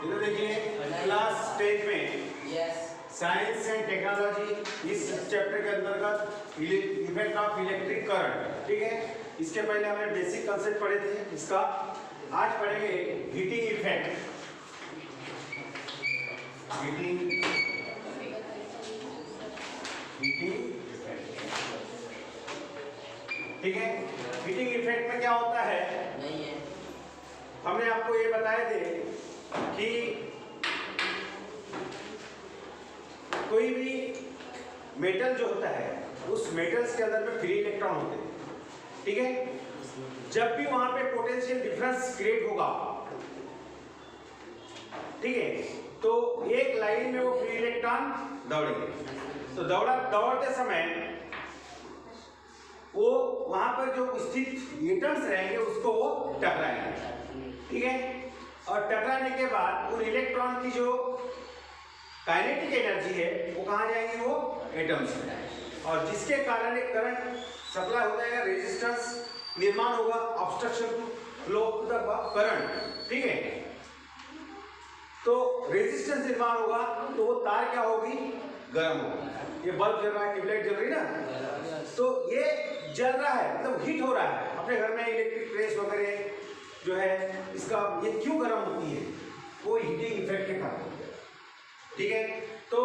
इधर देखिए क्लास 10 में साइंस एंड टेक्नोलॉजी इस चैप्टर के अंतर्गत इफेक्ट ऑफ इलेक्ट्रिक करंट, ठीक है। इसके पहले हमने बेसिक कंसेप्ट पढ़े थे इसका। आज पढ़ेंगे हीटिंग इफेक्ट। हीटिंग इफेक्ट, ठीक है। हीटिंग इफेक्ट में क्या होता है, हमने आपको ये बताए थे कि कोई भी मेटल जो होता है उस मेटल्स के अंदर में फ्री इलेक्ट्रॉन होते हैं, ठीक है। जब भी वहां पे पोटेंशियल डिफरेंस क्रिएट होगा, ठीक है, तो एक लाइन में वो फ्री इलेक्ट्रॉन दौड़ेंगे। तो दौड़ते समय वो वहां पर जो स्थित एटम्स रहेंगे उसको वो टकराएंगे, ठीक है। और टकराने के बाद उन इलेक्ट्रॉन की जो काइनेटिक एनर्जी है वो कहाँ जाएगी, वो एटम्स में, और जिसके कारण एक करंट सप्लाई होता है, रेजिस्टेंस निर्माण होगा, obstruction flow of the current, ठीक है। तो रेजिस्टेंस निर्माण होगा तो वो तार क्या होगी, गर्म होगी। ये बल्ब जल रहा है, ट्यूबलाइट जल रही ना, तो ये जल रहा है, मतलब हीट हो रहा है। अपने घर में इलेक्ट्रिक प्रेस वगैरह जो है, इसका ये क्यों गर्म होती है, वो हीटिंग इफेक्ट के कारण, ठीक है। तो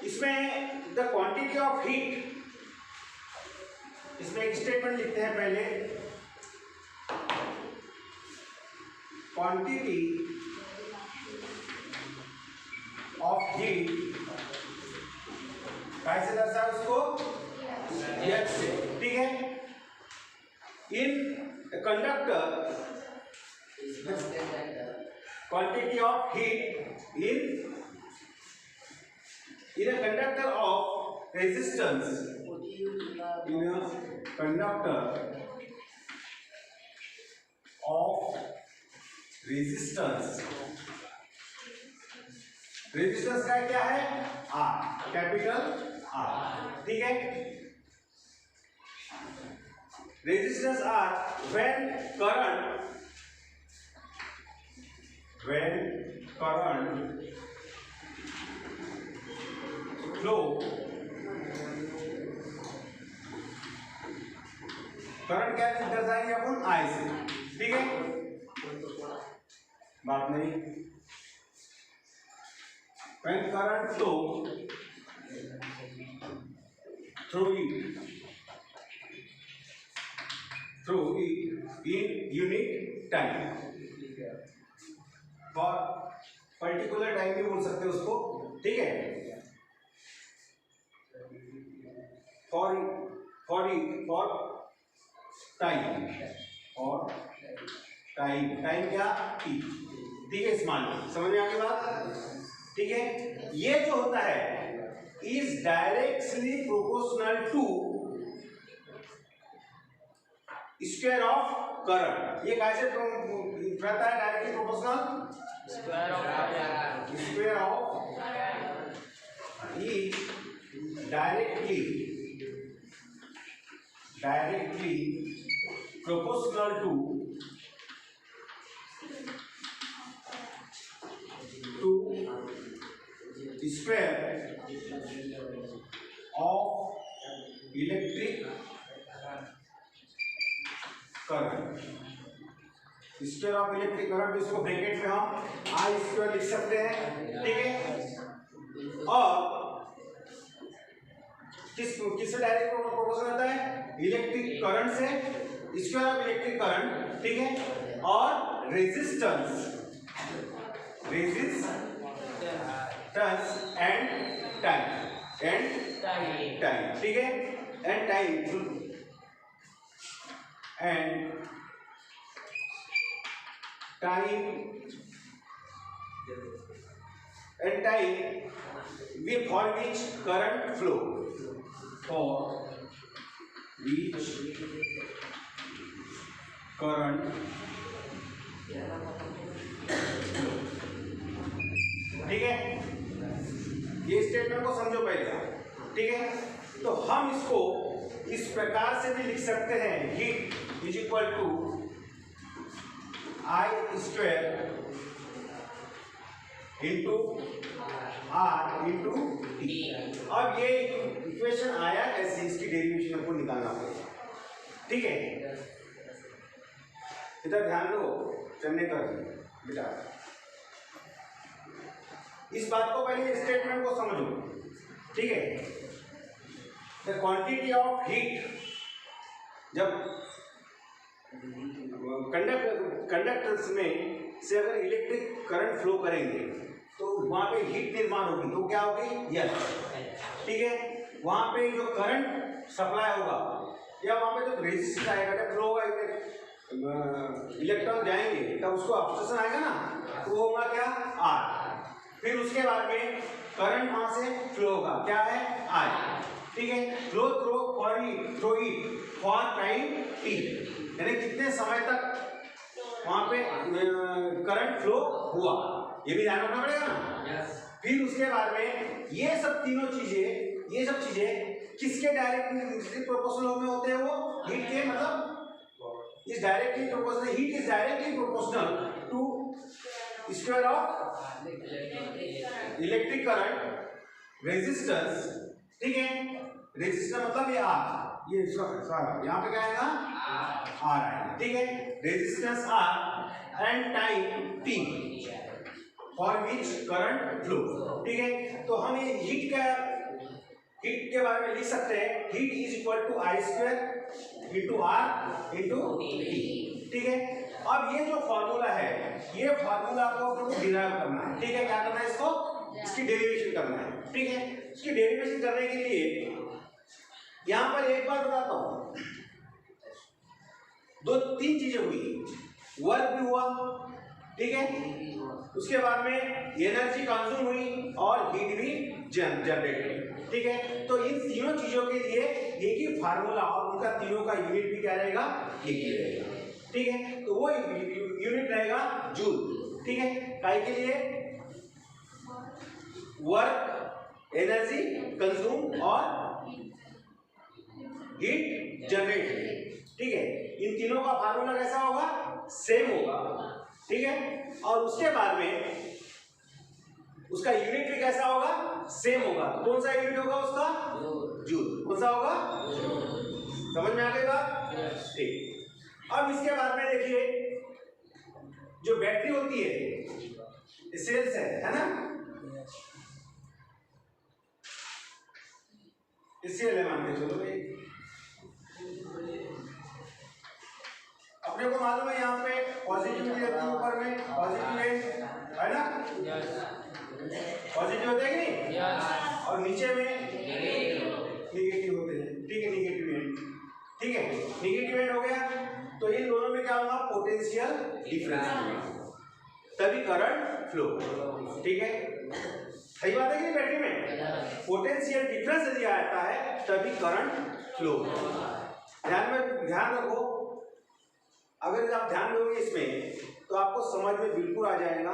इसमें द क्वांटिटी ऑफ हीट, इसमें एक स्टेटमेंट लिखते हैं पहले, क्वांटिटी ऑफ हीट कैसे दर्शाए उसको, एच से, ठीक है। In conductor, quantity of heat in a conductor of resistance, in a conductor of resistance, resistance का क्या है, R, कैपिटल R, ठीक है। Resistance R when current flow, current क्या दर्शाएंगे अपन, I से, ठीक है। बात नहीं, when current flow through it in unit time, for particular time भी बोल सकते हो उसको, ठीक है। फॉर टाइम क्या, टी, ठीक है। स्मॉल, समझ में आ गई बात, ठीक है। ये जो होता है is directly proportional to square of current. ये कैसे रहता है, directly proportional square of directly proportional to square of electric current। Square of electric current, इसको ब्रैकेट में हम I स्क्वायर लिख सकते हैं, ठीक है। और किससे डायरेक्ट प्रोपोर्शनल होता है, इलेक्ट्रिक करंट से, स्क्वायर ऑफ इलेक्ट्रिक करंट, ठीक है। और रेजिस्टेंस एंड टाइम, ठीक है। And time we for which current flow, for which current flow, ठीक है। ये स्टेटमेंट को समझो पहले, ठीक है। तो हम इसको इस प्रकार से भी लिख सकते हैं, heat is equal to I square into R into T. अब ये इक्वेशन आया कैसे, इसकी डेरिवेशन हमको निकालना पड़ेगा। ठीक है, इधर ध्यान दो, चलने कर बेटा, इस बात को पहले स्टेटमेंट को समझो। ठीक है, द क्वांटिटी ऑफ हीट, जब कंडक्टर्स में से अगर इलेक्ट्रिक करंट फ्लो करेंगे तो वहां पे हीट निर्माण होगी, तो क्या होगी, यस। ठीक है, वहां पे जो करंट सप्लाई होगा या वहां पे जो रेजिस्टेंस आएगा, जब फ्लो होगा इलेक्ट्रॉन जाएंगे तब उसको ऑब्स्ट्रक्शन आएगा ना, तो वो होगा क्या, आर। फिर उसके बाद में करंट वहां से फ्लो होगा, क्या है, आई। ठीक है, flow through for time T, यानी कितने समय तक वहां पे करंट फ्लो हुआ, ये भी ध्यान रखना पड़ेगा ना। फिर उसके बाद में ये सब तीनों चीजें, ये सब चीजें किसके डायरेक्टली प्रोपोर्शनल में होते हैं, वो हीट के, मतलब is directly proportional, heat is directly proportional to square of electric current resistance. ठीक है, रेजिस्टेंस मतलब ये आर, ये सॉरी यहाँ पे क्या आएगा, आर आएगा। ठीक है, resistance R and time T for which current flow. ठीक है, तो हम ये हीट के बारे में लिख सकते हैं, heat is equal to I square into R into T. ठीक है, अब ये जो फॉर्मूला है, ये फॉर्मूला को डिराइव करना है। ठीक है, क्या करना है, इसको, इसकी डेरिवेशन करना है। ठीक है, इसकी डेरिवेशन करने के लिए यहां पर एक बात बताता हूं, दो तीन चीजें हुई, वर्क भी हुआ, ठीक है, उसके बाद में एनर्जी कंज्यूम हुई और हीट भी जनरेट हुई। ठीक है, तो इन तीनों चीजों के लिए एक ही फार्मूला और उनका तीनों का यूनिट भी क्या रहेगा, एक ही रहेगा। ठीक है, तो वो यूनिट रहेगा जूल। ठीक है, काई के लिए, वर्क, एनर्जी कंज्यूम और हीट जनरेट। ठीक है, इन तीनों का फार्मूला कैसा होगा, सेम होगा। ठीक है, और उसके बाद में उसका यूनिट भी कैसा होगा, सेम होगा। कौन सा यूनिट होगा उसका, जूल। कौन सा होगा, समझ में आ गई बात। ठीक, अब इसके बाद में देखिए, जो बैटरी होती है, सेल्स है ना, सेल है मान के चलो भाई, अपने को मालूम है यहाँ पे पॉजिटिव ऊपर में पॉजिटिव है ना, पॉजिटिव होते हैं कि नहीं, और नीचे में निगेटिव होते हैं। ठीक है, निगेटिव एंड, ठीक है, निगेटिव एंड हो गया, तो इन दोनों में क्या होगा, पोटेंशियल डिफरेंस, तभी करंट फ्लो। ठीक है, सही बात है कि बैटरी में पोटेंशियल डिफरेंस यदि आता है तभी करंट फ्लो। ध्यान रखो, अगर आप ध्यान दोगे इसमें तो आपको समझ में बिल्कुल आ जाएगा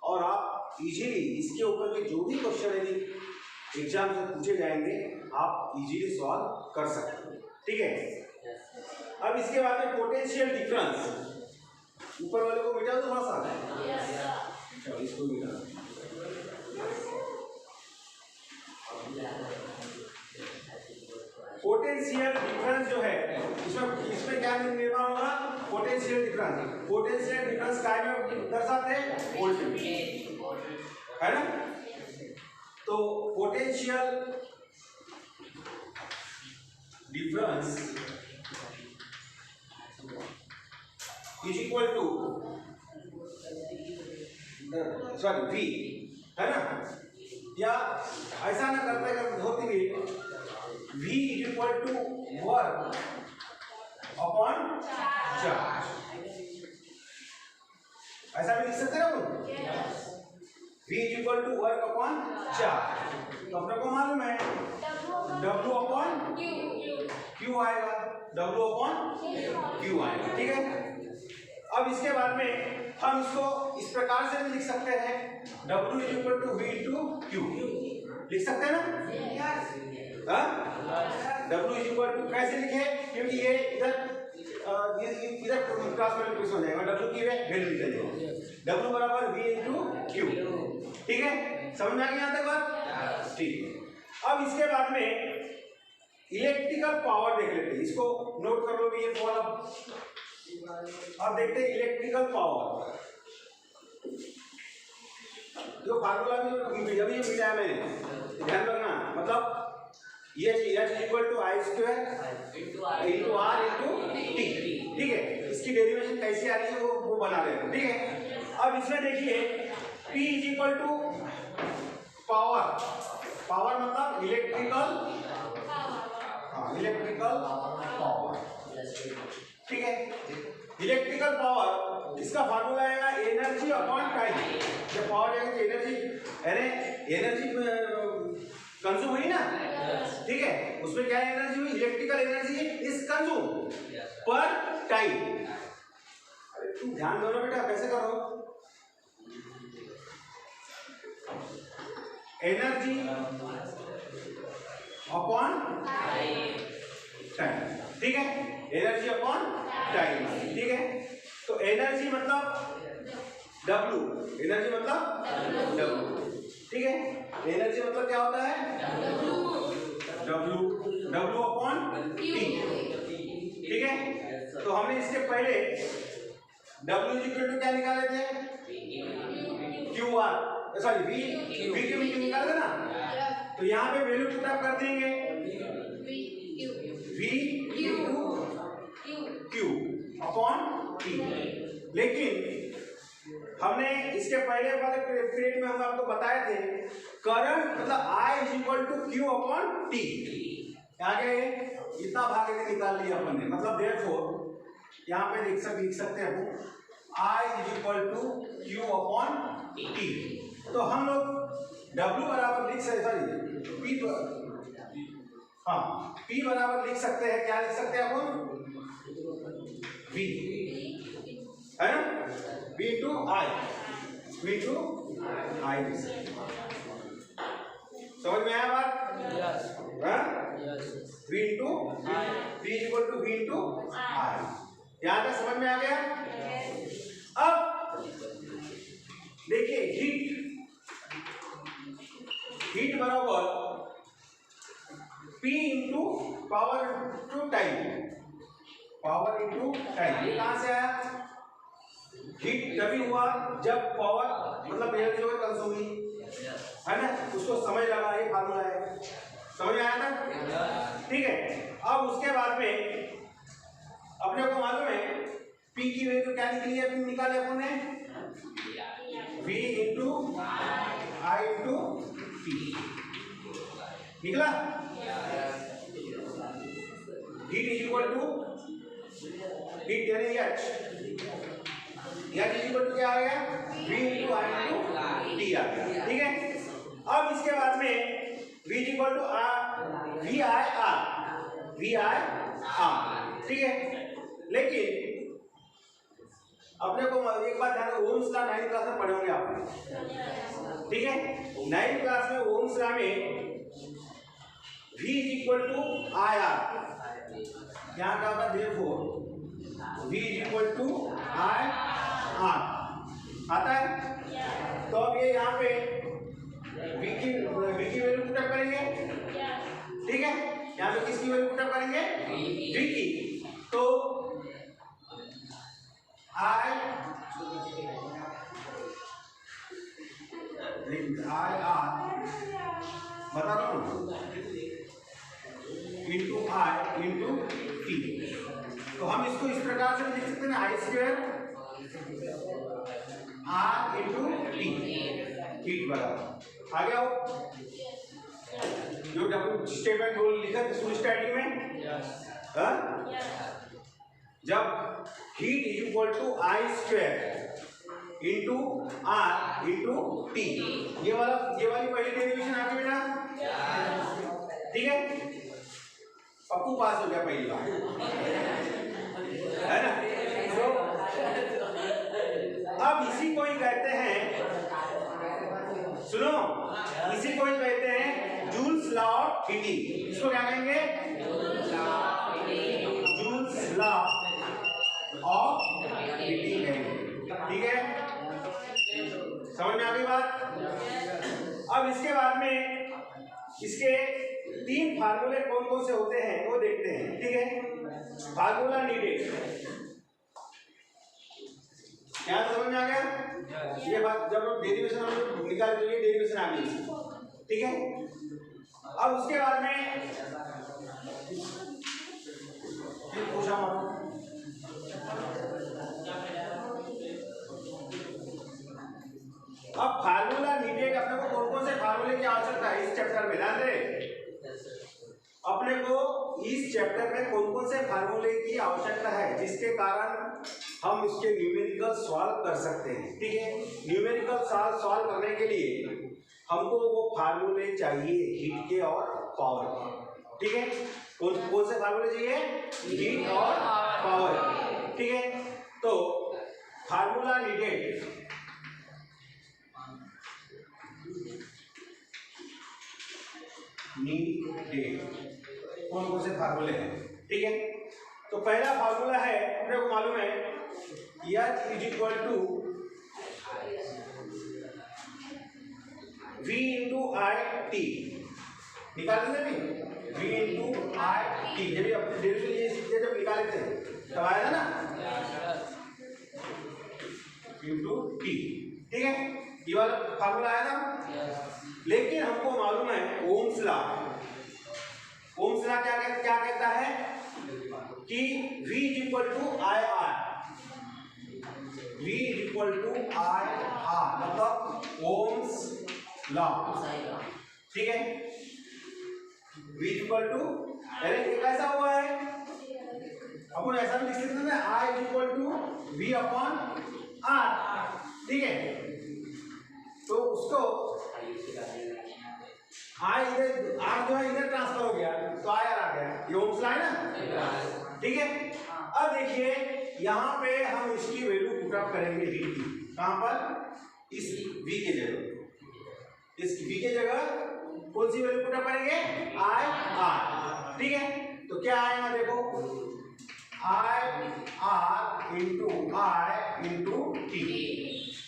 और आप इजीली इसके ऊपर के जो भी क्वेश्चन यदि एग्जाम से पूछे जाएंगे आप इजीली सॉल्व कर सकते हैं। ठीक है, अब इसके बाद में पोटेंशियल डिफरेंस, ऊपर वाले को मिटा दो थोड़ा सा, इसको मिटा, पोटेंशियल डिफरेंस जो है इसमें क्या निर्माण होगा, पोटेंशियल डिफरेंस। पोटेंशियल डिफरेंस काय में दर्शाते हैं, वोल्ट में, है ना। तो potential difference is equal to, sorry, V, है ना, या ऐसा ना करते होती भी, V is equal to work upon charge, ऐसा भी लिख सकते हैं ना। V is equal to work upon charge, तो अपने को मालूम है W अपॉन Q आएगा, W अपॉन Q आएगा। ठीक है, अब इसके बाद में हम इसको इस प्रकार से भी लिख सकते हैं, W is equal to V into Q, लिख सकते हैं ना। W इज इक्वल टू, कैसे लिखे, क्योंकि ये इधर क्रॉस मल्टीप्लिकेशन हो जाएगा, W की वैल्यू निकल जाएगी, W बराबर V इंटू Q। ठीक है, समझ में आ गई यहाँ तक बात? ठीक है। अब इसके बाद में इलेक्ट्रिकल पावर देख लेते हैं, इसको नोट कर लो भी ये फॉर्मूला। अब देखते हैं इलेक्ट्रिकल पावर, जो फार्मूला भी अभी मिला है मैंने, ध्यान रखना, मतलब ये H equal to I square into R into T, ठीक है। इसकी डेरिवेशन कैसी आ रही है वो बना रहे हैं, ठीक है। अब इसमें देखिए P is equal to power, power मतलब इलेक्ट्रिकल, हाँ इलेक्ट्रिकल पावर, ठीक है। इलेक्ट्रिकल पावर इसका फार्मूला आएगा एनर्जी अपॉन टाइम। जब पावर जाएगी तो एनर्जी कंज्यूम हुई ना, ठीक है, उसमें क्या एनर्जी हुई, इलेक्ट्रिकल एनर्जी इज कंज्यूम पर टाइम। अरे तुम ध्यान दो ना बेटा, कैसे करो, एनर्जी अपॉन टाइम, ठीक है, एनर्जी अपॉन टाइम, ठीक है। तो एनर्जी मतलब W, एनर्जी मतलब W, ठीक है। एनर्जी मतलब क्या होता है W अपॉन T, ठीक है। तो हमने इसके पहले W इक्वल टू क्या निकाले थे, QR, सॉरी V क्यू निकाले थे ना, तो यहाँ पे वैल्यू पुटअप कर देंगे V into Q upon T। लेकिन हमने इसके पहले वाले पीरियड में हम आपको बताए थे करंट मतलब I is equal to Q upon T, आगे इतना भाग निकाल लिया अपन ने, मतलब देयरफॉर यहाँ पे लिख सकते हैं I is equal to Q upon T। तो हम लोग W बराबर लिख सकते, सॉरी P बराबर लिख सकते हैं, क्या लिख सकते हैं अपन, V है ना, V टू I, समझ में आया बात? V into P equal to V into I, यहाँ तक समझ में आ गया? अब देखिए हीट बराबर P into power to time, power into time, ये कहां से आया, हीट तभी हुआ जब पावर मतलब एनर्जी जो कंज्यूम हुई है ना, उसको समय लगा, ये फार्मूला है, समझ में आया था, ठीक है। अब उसके बाद में अपने को मालूम है P की वैल्यू क्या निकली है, P निकाले अपन ने V into I into P निकला। Heat is equal to heat यानी H इज इक्वल टू क्या आ गया, V into I into T आ गया, ठीक है। अब इसके बाद में V is equal to V I R, ठीक है। लेकिन अपने को एक बात ध्यान रखो, ओम्स लॉ 9th क्लास में पढ़े होंगे आप, ठीक है। 9th क्लास में ओम्स लॉ में V is equal to I R, यहाँ का होगा therefore V is equal to I R, आता है। तो अब ये यहाँ पे V की वैल्यू पुटअप करेंगे, ठीक है, यहाँ पे किसकी वैल्यू पुटअप करेंगे, V की। तो I R बता रहा हूँ इंटू I इंटू T। तो हम इसको इस प्रकार से लिख सकते हैं, I square R into T, heat बराबर आ गया हो, जो डब्ल्यू स्टेटमेंट बोल लिखा था शुरू स्टार्टिंग में, जब heat is equal to I square into R into T, ये वाली पहली डेरिवेशन आ गई बेटा, ठीक है। पप्पू पास हो गया पहली बार, है ना। तो अब इसी को ही कहते हैं, सुनो, इसी को ही कहते हैं जूल्स लॉ ऑफ हीटिंग। इसको क्या कहेंगे, जूल्स लॉ ऑफ हीटिंग कहेंगे, ठीक है। समझ में आ गई बात? अब इसके बाद में इसके 3 फार्मूले कौन कौन से होते हैं वो देखते हैं, ठीक है। फार्मूला नीडेड, क्या समझ में आ गया? ये बात जब हम डेरिवेशन हम निकाले तो ये डेरिवेशन आ गई, ठीक है। अब उसके बाद में फिर पूछा अब फार्मूला नीडेड अपने को कौन कौन से फार्मूले की आवश्यकता है इस चैप्टर में, ध्यान दें अपने को इस चैप्टर में कौन कौन से फार्मूले की आवश्यकता है जिसके कारण हम इसके न्यूमेरिकल सॉल्व कर सकते हैं, ठीक है। न्यूमेरिकल सॉल्व करने के लिए हमको वो फार्मूले चाहिए हीट के और पावर के, ठीक है। कौन कौन से फार्मूले चाहिए? हीट और पावर, ठीक है। तो फार्मूला नीडेड कौन कौन से फार्मूले हैं, ठीक है। तो पहला फार्मूला है अपने को मालूम है H is equal to V into I T, निकाल देंगे नहीं V इंटू आई टी, जब अपने डेरिवेटिव ये जब निकाले थे तब आया था ना इंटू टी, ठीक है। ये वाला फार्मूला आया था। लेकिन हमको मालूम है ओम्स लॉ, ओम्स लॉ क्या कहता है कि V is equal to I R, V is equal to I R मतलब ओम्स लॉ, ठीक है। V इज इक्वल टू कैसा हुआ है अपन ऐसा भी लिख सकते हैं I is equal to V upon R, ठीक है। तो उसको I इधर R जो है इधर ट्रांसफर हो गया तो I R आ गया, ये ओम्स लॉ है ना, ठीक है। अब देखिए यहाँ पे हम इसकी वैल्यू पुट अप करेंगे V की, कहाँ पर? इस V के जगह, इस V के जगह कौन सी वैल्यू पुट अप करेंगे? I R, ठीक है। तो क्या आएगा देखो I R into I into T।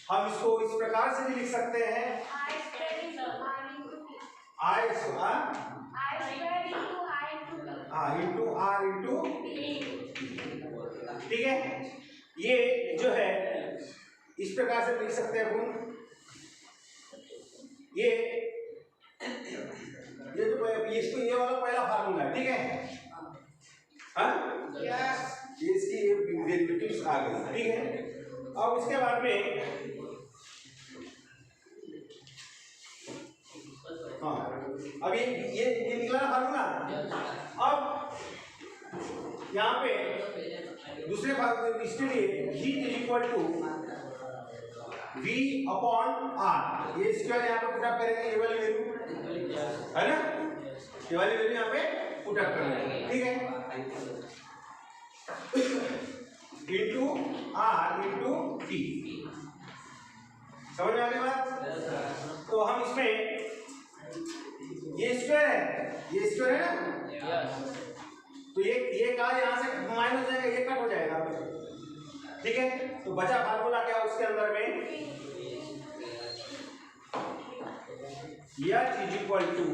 हम इसको इस प्रकार से भी लिख सकते हैं इंटू R इंटू, ठीक है। ये जो है इस प्रकार से लिख सकते हैं अपन, ये जो इसको ये वाला पहला फार्मूला है, ठीक है। हाँ ये इसकी डेरिवेटिव्स आ गई, ठीक है। अब इसके बाद में हाँ अब ये निकला ना फार्मूला। अब यहाँ पे दूसरे फार्मूले इसके लिए heat is equal to V upon R, ये स्क्वायर यहाँ पे पुट अप करेंगे, ये वाली वैल्यू है ना, ये वाली वैल्यू यहाँ पे पुट अप करेंगे, ठीक है। इंटू R इंटू T, समझ में आ गई बात? तो हम इसमें ये स्क्वायर है, ये स्क्वायर है ना, तो ये का यहाँ से माइनस हो जाएगा, ये कट हो जाएगा, ठीक है। तो बचा फार्मूला क्या उसके अंदर में H is equal to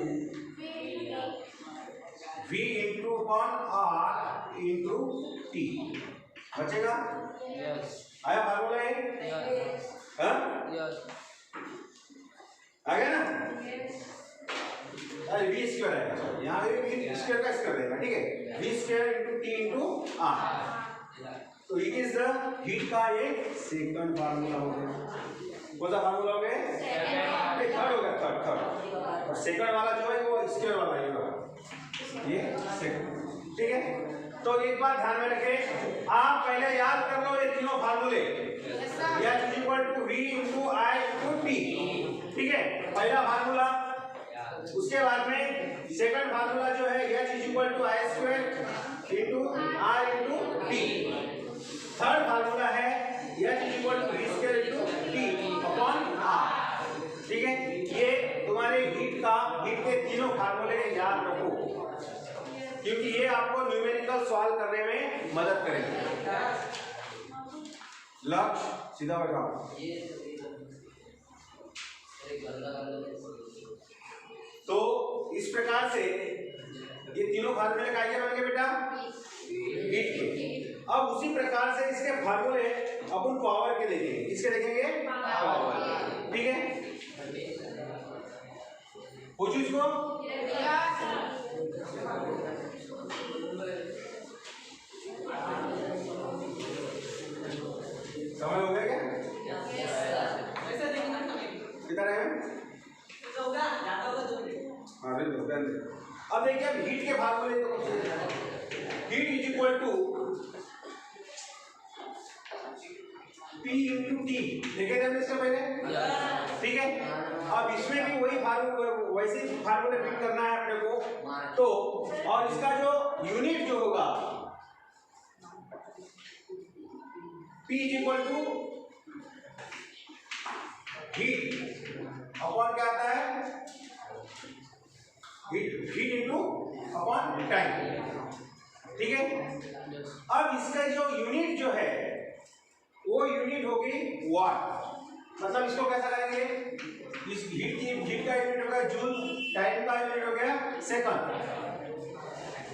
V into upon R into T, बचेगा? आया फार्मूला ये? हाँ आ गया ना? अरे V स्क्वायर आएगा, यहाँ V स्क्वायर का स्क्वायर रहेगा, ठीक है। V square into T into R, तो इट इज द हीट का ये सेकंड फार्मूला हो गया। कौन सा फार्मूला हो गया? थर्ड हो गया, थर्ड। और सेकंड वाला जो है वो स्क्वायर वाला ये सेकंड, ठीक है। तो एक बात ध्यान में रखें, आप पहले याद कर लो ये तीनों फार्मूले, H is equal to V into I into T, ठीक है, पहला फार्मूला। उसके बाद में सेकंड फार्मूला जो है H is equal to I square into R into T। Third formula है H is equal to V square into T upon R, ठीक है। ये तुम्हारे हीट के तीनों फार्मूले याद रखो, क्योंकि ये आपको न्यूमेरिकल सॉल्व करने में मदद करेंगे। लक्ष्य सीधा बैठाओ। प्रकार से इसके फार्मूले अपन पावर के देखेंगे। किसके देखेंगे? पावर। ठीक है, पूछो इसको। समझ हो गया क्या? कितना है? अब देखिए अब हीट के फार्मूले तो heat is equal to P into T, देखे थे हमने इसका पहले? ठीक है, अब इसमें भी वही फार्मूला, वैसे ही फार्मूले फिट करना है अपने को। तो और इसका जो यूनिट जो होगा P is equal to heat upon क्या आता है? Heat into upon time. ठीक है, अब इसका जो यूनिट जो है वो यूनिट होगी वाट। मतलब इसको कैसा करेंगे? इस हीट का यूनिट हो गया जूल, टाइम का यूनिट हो गया second,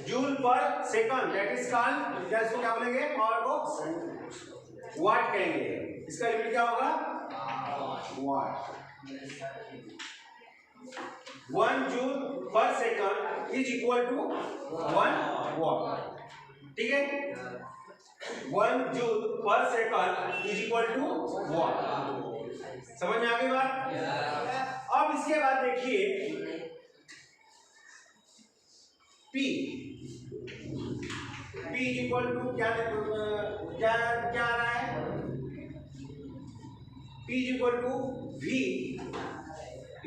joule per second, that is called, या इसको क्या बोलेंगे? पावर को वाट कहेंगे। इसका यूनिट क्या होगा? Watt. 1 joule per second is equal to 1 watt. ठीक है, 1 joule per second is equal to watt. समझ में आ गई बात? अब इसके बाद देखिए P इज इक्वल टू क्या क्या आ रहा है? P is equal to V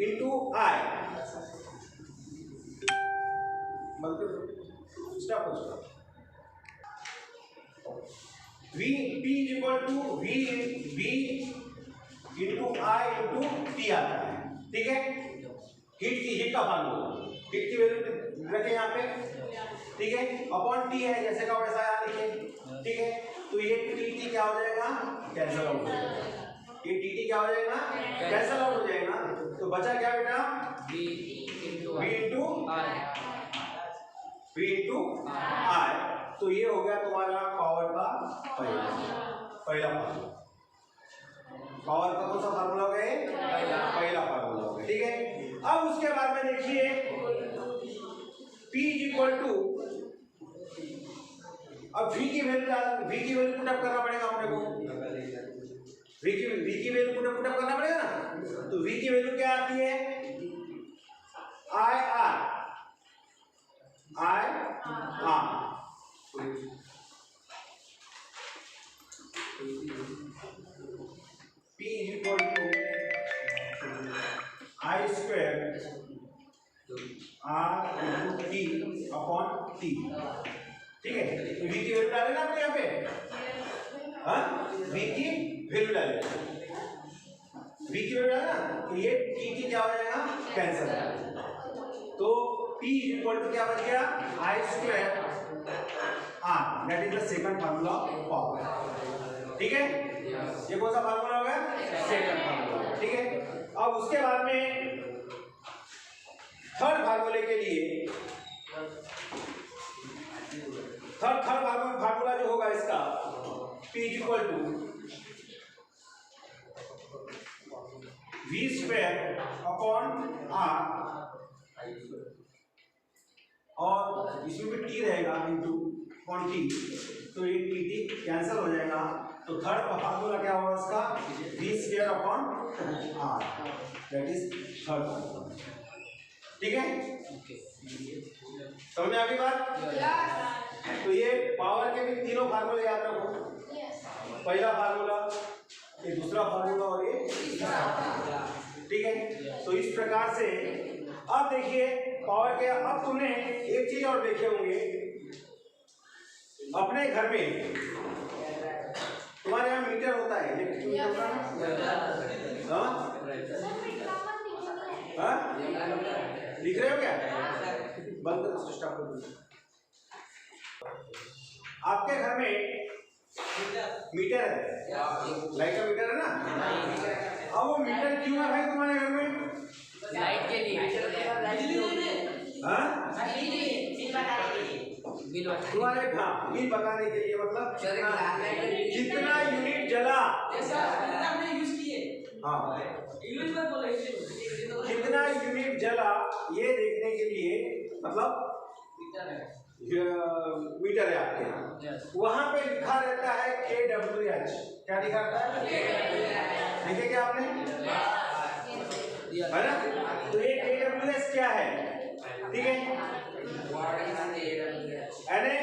into I, stop V, P is equal to V into I into T आता है। ठीक है, हीट का फार्मूला, हीट की वैल्यू रखें यहाँ पे। ठीक है, अपॉन T है, जैसे का वैसा यहाँ लिखें। ठीक है, तो ये T क्या हो जाएगा? कैंसल आउट हो जाएगा। ये टी क्या हो जाएगा? कैंसल आउट हो जाएगा। तो बचा क्या बेटा? V into I। तो ये हो गया तुम्हारा पावर का पहला फार्मूला। पावर का कौन सा फार्मूला हो गया? पहला फार्मूला हो गया। ठीक है, अब उसके बाद में देखिए P इज इक्वल टू, अब V की वैल्यू पुटअप करना पड़ेगा अपने को। V की वैल्यू पुटअप करना पड़ेगा ना। तो V की वैल्यू क्या आती है? I R P is equal to I square R into T upon T। ठीक है, तो V की वैल्यू डालें ना अपने यहाँ पे। हाँ, V की वैल्यू डालें, V की वैल्यू डालें ना, तो ये T क्या हो जाएगा? कैंसिल हो जाएगा। तो P इज इक्वल टू क्या बच गया? I square R, that is the second formula of power. ठीक है, ये कौन सा फार्मूला होगा? Second formula. ठीक है, अब उसके बाद में थर्ड फार्मूले के लिए थर्ड फार्मूला जो होगा इसका P is equal to V square upon R, और इसमें भी T रहेगा इंटू अपॉन T, तो ये T कैंसिल हो जाएगा। तो थर्ड फार्मूला क्या होगा इसका? V square upon R, that is third formula. ठीक है, समझ में आ गई बात? तो ये पावर के भी तीनों फार्मूले याद रखो। पहला फार्मूला, ये दूसरा फार्मूला और ये तीसरा फार्मूला। ठीक है, तो इस प्रकार से अब देखिए पावर के। अब तुमने एक चीज और देखे होंगे अपने घर में, तुम्हारे यहाँ मीटर होता है, इलेक्ट्रिक मीटर होता है। हाँ, लिख रहे हो क्या? बंद करो, स्टॉप कर दो। आपके घर में मीटर है, लाइट का मीटर है ना। अब वो मीटर क्यों है भाई तुम्हारे घर में? लाइट के लिए। हाँ, तुम्हारे बिल बताने के लिए, मतलब कितना यूनिट जला, हाँ कितना यूनिट जला ये देखने के लिए, मतलब मीटर है आपके यहाँ, वहां पे लिखा रहता है kWh। क्या लिखा रहता है, लिखे क्या आपने, है ना? तो ये kWh क्या है, ठीक है, यानी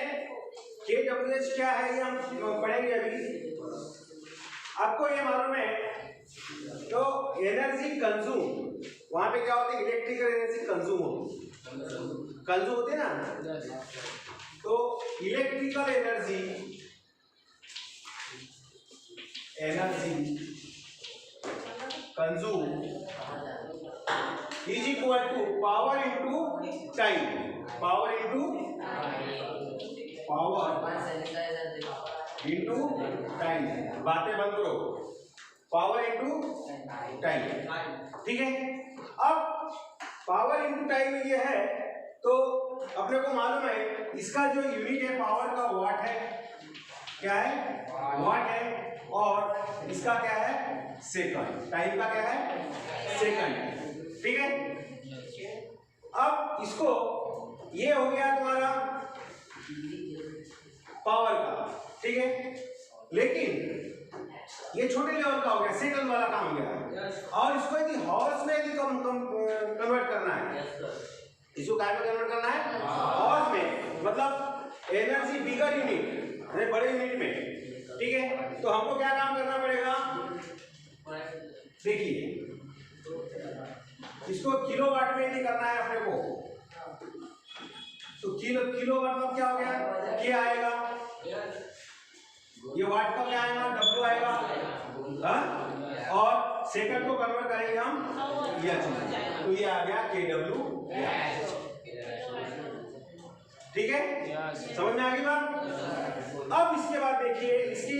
kWh क्या है ये हम पढ़ेंगे अभी। आपको ये मालूम है तो एनर्जी कंज्यूम, वहां पे क्या होती है, इलेक्ट्रिकल एनर्जी कंज्यूम होती है ना। तो electrical energy consume is equal to power into time, power into time, बातें बंद करो, पावर इंटू टाइम, ठीक है। अब पावर इंटू टाइम ये है, तो अपने को मालूम है इसका जो यूनिट है पावर का वाट है, क्या है, वाट है, और इसका क्या है, सेकंड, टाइम का क्या है, सेकंड, ठीक है। अब इसको ये हो गया तुम्हारा पावर का, ठीक है, लेकिन ये छोटे लेवल का हो गया, सेकंड वाला काम हो गया, और इसको यदि हॉर्स में यदि कन्वर्ट करना है, इसको काय में कन्वर्ट करना है, हॉर्स में, मतलब एनर्जी बिगर यूनिट, बड़े यूनिट में, ठीक है। तो हमको क्या काम करना पड़ेगा, देखिए इसको किलोवाट में यदि करना है अपने को, तो किलो मतलब क्या हो गया, के आएगा, ये वाट का क्या आएगा, W आएगा, हाँ, और सेकंड को कन्वर्ट करेंगे हम यह चीज, तो ये आ गया kW, ठीक है, समझ में आ गई बात। अब इसके बाद देखिए इसकी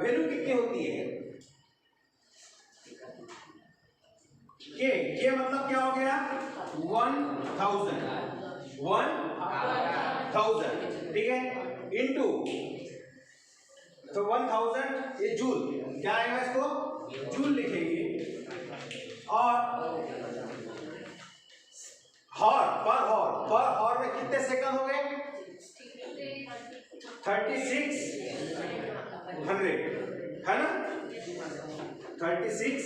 वैल्यू कितनी होती है, के मतलब क्या हो गया, 1000, ठीक है, इनटू, तो 1000 ये जूल, क्या आएगा, इसको जूल लिखेंगे, और पर हॉर में कितने सेकंड हो गए, 3600, है ना, 3600,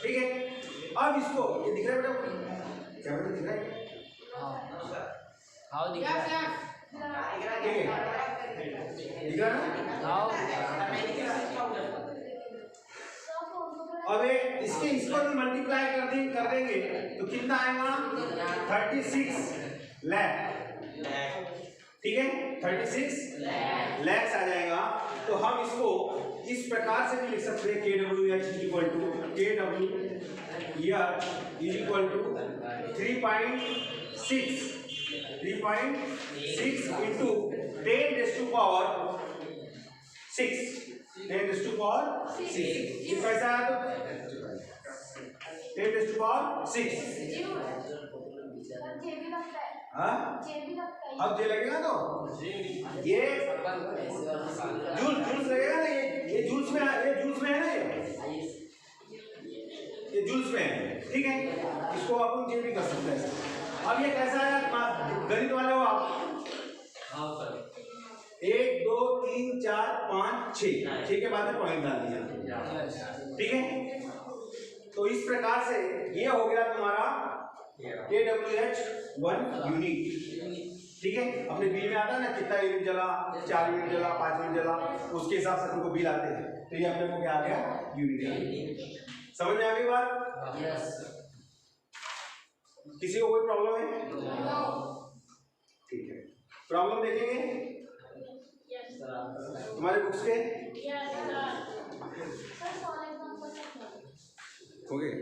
ठीक है। अब इसको ये दिख रहा है बेटा, क्या बेटा दिख रहा है, हाँ दिख रहा है, ठीक है, दिख रहा है। अब इसको मल्टीप्लाई कर देंगे तो कितना आएगा, 36 लाख, ठीक है, 36 लाख आ जाएगा। तो हम इसको इस प्रकार से भी लिख सकते हैं, kWh is equal to kWh 3.6 into 10⁻6, ये कैसा है, तो 10⁻6, हाँ, अब जे लगेगा तो ये जूल्स लगेगा ना, ये जूल्स में है ना, ये जूल्स में है, ठीक है, इसको अपन जे भी कर सकते हैं। अब ये कैसा है, गणित वाले हो आप, 1 2 3 4 5 6 के बाद में पॉइंट डाल दिया, ठीक है। तो इस प्रकार से ये हो गया तुम्हारा kWh 1 यूनिट, ठीक है। अपने बिल में आता है ना कितना यूनिट जला, 4 यूनिट जला, 5 यूनिट जला, उसके हिसाब से हमको बिल आते हैं, तो ये अपने को क्या आ गया, यूनिट। समझ में आ गई बात, किसी को कोई प्रॉब्लम है, ठीक है, प्रॉब्लम देखेंगे तुम्हारे बुक्स के, हो गए।